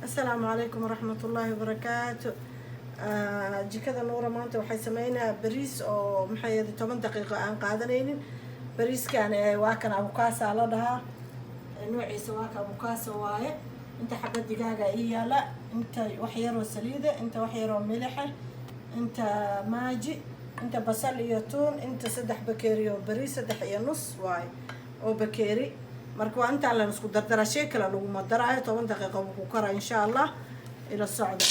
السلام عليكم ورحمة الله وبركاته. جيكada nuura maanta waxay sameynaa bariis oo maxay 10 daqiiqo aan qaadanaynin. bariiskan waa kan abukaasa la dhahaa, noociisa waa ka abukaasa waaye. inta xabad digaaga ii yaala, inta wax yar oo saliida, inta wax yar oo milix, inta maaji, inta basal iyo tuun, inta 3 bakeeri oo bariis 3.5 waaye oo bakeeri. marka waa inta la isku dardara shay kala lagu madarayo 10 daqiiqo ku kara insha Allah ila socda.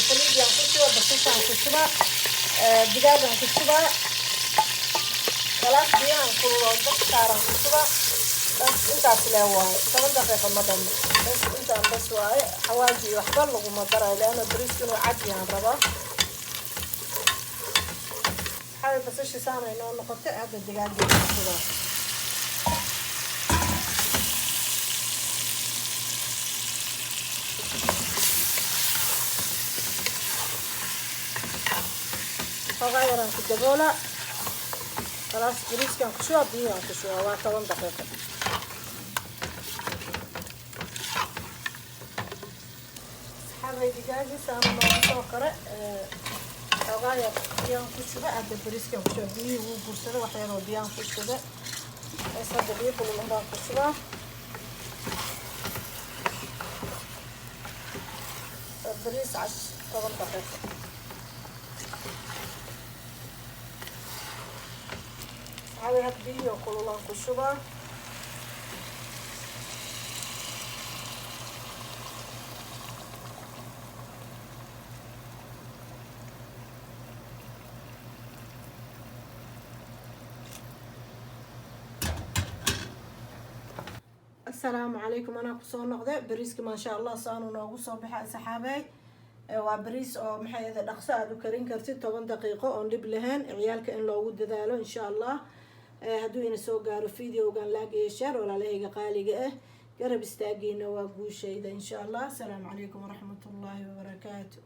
saliidaan ku shuba, basashaan ku shuba, digaagaan ku shuba, kalaas biyaan ku dab saaran ku shuba. bas intaas lee waaye 10 daqiiqo ma dhammo. bas intaan bas waaye xawaaji waxba lagu madarayo leena bariisku inuu cad yahay raba. xawaaji basasha saamay noo noqotay hadda digaaga ku shuba. غيران كدبولا خلاص بريس كان كشوا بيها كشوا واتوان دقيقة. هذا دجاجي سامي ما سكر غير بيان كشوا هذا بريس كان كشوا بيه وبرسله وحيرو بيان كشوا بس هذا بيه كل ما كشوا بريس 10 دقيقة. هذا هدي وكل الله كشبه. السلام عليكم. أنا كسر نقدة بريسك ما شاء الله صانو ناقص صباح صحابي وبريس أو محيط الأقصى ذكرين كرتي 10 دقيقة أو نبلهن عيالك إن لو ود ذاله إن شاء الله. هدوين سو قارو فيديو وقال لاقي شر ولا لاقي قالي قرب استاقينا وابو شيء إن شاء الله. السلام عليكم ورحمة الله وبركاته.